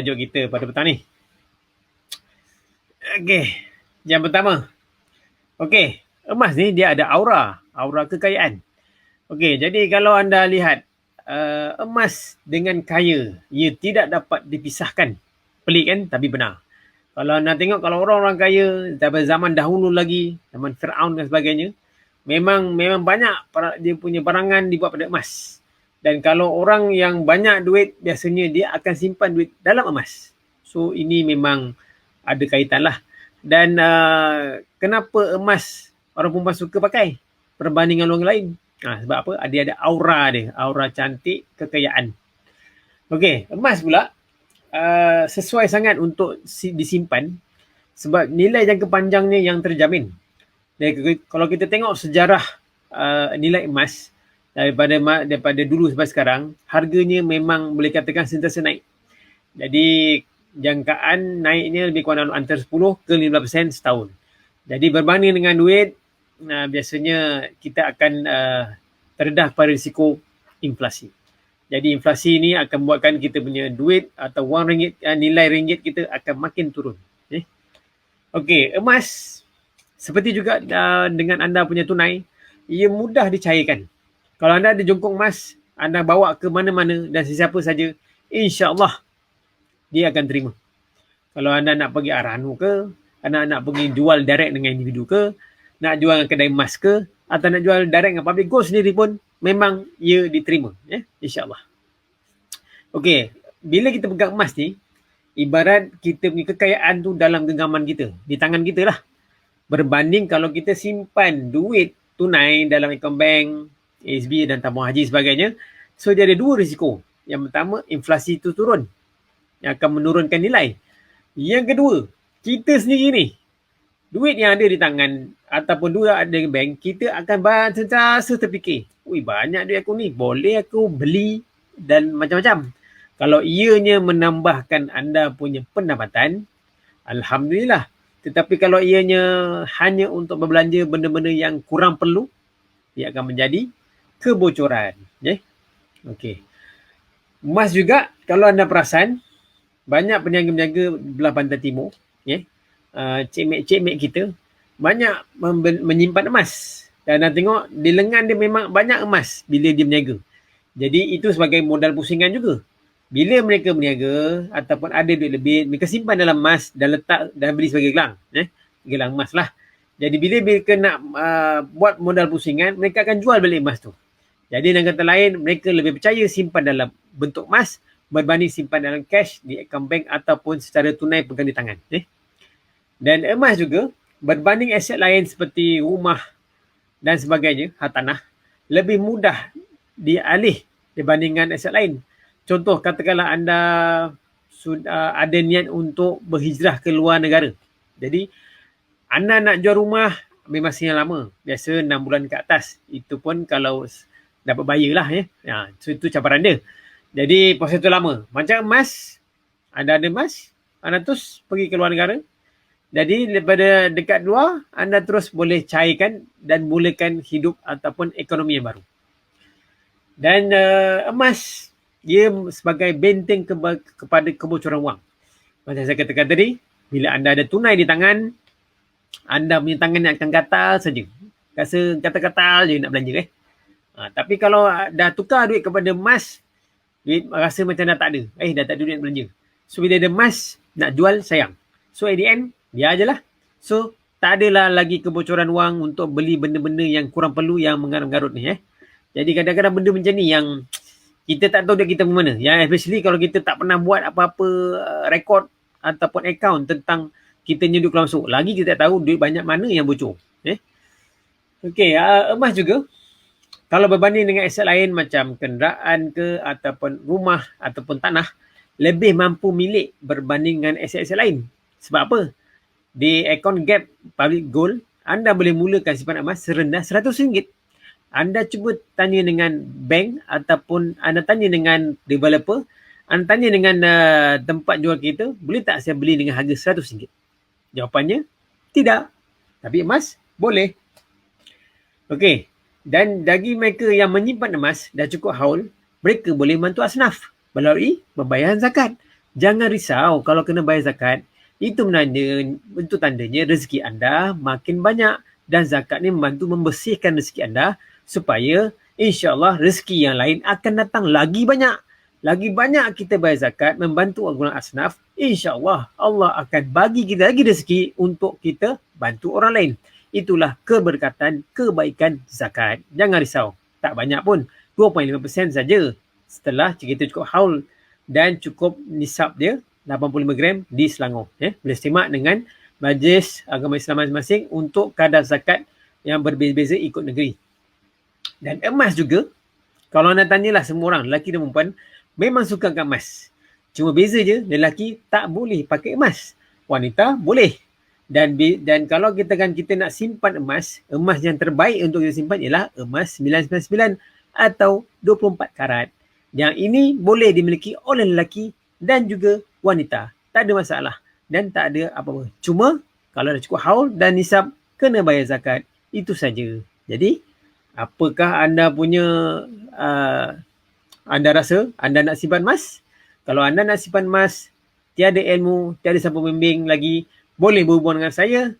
tajuk kita pada petang ni. Okey, yang pertama. Okey, emas ni dia ada aura kekayaan. Okey, jadi kalau anda lihat emas dengan kaya, ia tidak dapat dipisahkan. Pelik kan? Tapi benar. Kalau anda tengok kalau orang-orang kaya daripada zaman dahulu lagi, zaman Firaun dan sebagainya, memang banyak dia punya barangan dibuat pada emas. Dan kalau orang yang banyak duit, biasanya dia akan simpan duit dalam emas. So ini memang ada kaitan lah. Dan kenapa emas orang perempuan suka pakai perbandingan orang lain? Sebab apa? Dia ada aura dia, aura cantik, kekayaan. Okey, emas pula sesuai sangat untuk disimpan sebab nilai jangka panjangnya yang terjamin. Dan kalau kita tengok sejarah nilai emas daripada dulu sampai sekarang, harganya memang boleh katakan sentiasa naik. Jadi jangkaan naiknya lebih kurang antara 10 ke 15% setahun. Jadi berbanding dengan duit, biasanya kita akan terdedah pada risiko inflasi. Jadi inflasi ni akan buatkan kita punya duit atau wang ringgit, nilai ringgit kita akan makin turun. Okey, emas seperti juga dengan anda punya tunai, ia mudah dicairkan. Kalau anda ada jongkok emas, anda bawa ke mana-mana dan sesiapa saja, insya-Allah dia akan terima. Kalau anda nak pergi Aranu ke, anda nak pergi jual direct dengan individu ke, nak jual dengan kedai emas ke, atau nak jual direct dengan public goods sendiri pun, memang ia diterima. InsyaAllah. Okey, bila kita pegang emas ni, ibarat kita punya kekayaan tu dalam genggaman kita, di tangan kita lah. Berbanding kalau kita simpan duit tunai dalam akaun bank, ASB dan tabung haji sebagainya, so dia ada dua risiko. Yang pertama, inflasi itu turun, yang akan menurunkan nilai. Yang kedua, kita sendiri ni, duit yang ada di tangan ataupun duit ada di bank, kita akan sentiasa terfikir, banyak duit aku ni, boleh aku beli dan macam-macam. Kalau ianya menambahkan anda punya pendapatan, alhamdulillah. Tetapi kalau ianya hanya untuk berbelanja benda-benda yang kurang perlu, ia akan menjadi kebocoran. Okey. Emas juga, kalau anda perasan, banyak peniaga-peniaga belah pantai timur, cik-mek kita, banyak menyimpan emas. Dan anda tengok, di lengan dia memang banyak emas bila dia berniaga. Jadi itu sebagai modal pusingan juga. Bila mereka berniaga ataupun ada duit lebih, mereka simpan dalam emas dan letak dan beli sebagai gelang. Gelang emas lah. Jadi bila mereka nak buat modal pusingan, mereka akan jual balik emas tu. Jadi dengan kata lain, mereka lebih percaya simpan dalam bentuk emas berbanding simpan dalam cash di akaun bank ataupun secara tunai pegang di tangan. Dan emas juga berbanding aset lain seperti rumah dan sebagainya, hartanah, lebih mudah dialih dibandingkan aset lain. Contoh, katakanlah anda sudah ada niat untuk berhijrah ke luar negara. Jadi, anda nak jual rumah, ambil masa yang lama. Biasa 6 bulan ke atas. Itu pun kalau dapat bayar lah. So, itu cabaran dia. Jadi, proses itu lama. Macam emas, anda ada emas, anda terus pergi ke luar negara. Jadi, daripada dekat luar, anda terus boleh cairkan dan mulakan hidup ataupun ekonomi yang baru. Dan emas, dia sebagai benteng kepada kebocoran wang. Macam saya katakan tadi, bila anda ada tunai di tangan, anda punya tangan akan gatal saja. Rasa gatal-gatal je nak belanja. Tapi kalau dah tukar duit kepada emas, duit rasa macam dah tak ada. Dah tak ada duit nak belanja. So bila ada emas, nak jual sayang. So at the end, biar je lah. So tak adalah lagi kebocoran wang untuk beli benda-benda yang kurang perlu yang mengarut-garut ni. Jadi kadang-kadang benda macam ni yang kita tak tahu duit kita ke mana. Yang especially kalau kita tak pernah buat apa-apa rekod ataupun account tentang kita punya duit keluar masuk. Lagi kita tak tahu duit banyak mana yang bocor. Okey, emas juga, kalau berbanding dengan aset lain macam kenderaan ke ataupun rumah ataupun tanah, lebih mampu milik berbanding dengan aset-aset lain. Sebab apa? Di akaun Gap Public Gold, anda boleh mulakan simpanan emas serendah RM100. Anda cuba tanya dengan bank ataupun anda tanya dengan developer, anda tanya dengan tempat jual kita, boleh tak saya beli dengan harga RM100? Jawapannya, tidak. Tapi emas, boleh. Okey, dan bagi mereka yang menyimpan emas dah cukup haul, mereka boleh membantu asnaf melalui pembayaran zakat. Jangan risau kalau kena bayar zakat. Itu tandanya rezeki anda makin banyak dan zakat ni membantu membersihkan rezeki anda supaya insya-Allah rezeki yang lain akan datang lagi banyak. Lagi banyak kita bayar zakat membantu golongan asnaf, insya-Allah Allah akan bagi kita lagi rezeki untuk kita bantu orang lain. Itulah keberkatan, kebaikan zakat. Jangan risau. Tak banyak pun. 2.5% saja setelah kita cukup haul dan cukup nisab dia 85 gram di Selangor. Boleh semak dengan Majlis Agama Islam masing-masing untuk kadar zakat yang berbeza-beza ikut negeri. Dan emas juga, kalau anda tanyalah semua orang, lelaki dan perempuan, memang suka kat emas. Cuma beza je, lelaki tak boleh pakai emas. Wanita boleh. Dan kalau kita nak simpan emas yang terbaik untuk kita simpan ialah emas 999 atau 24 karat. Yang ini boleh dimiliki oleh lelaki dan juga wanita. Tak ada masalah dan tak ada apa-apa. Cuma kalau dah cukup haul dan nisab, kena bayar zakat. Itu saja. Jadi, apakah anda punya, anda rasa anda nak simpan emas? Kalau anda nak simpan emas, tiada ilmu, tiada siapa membimbing lagi, boleh berhubung dengan saya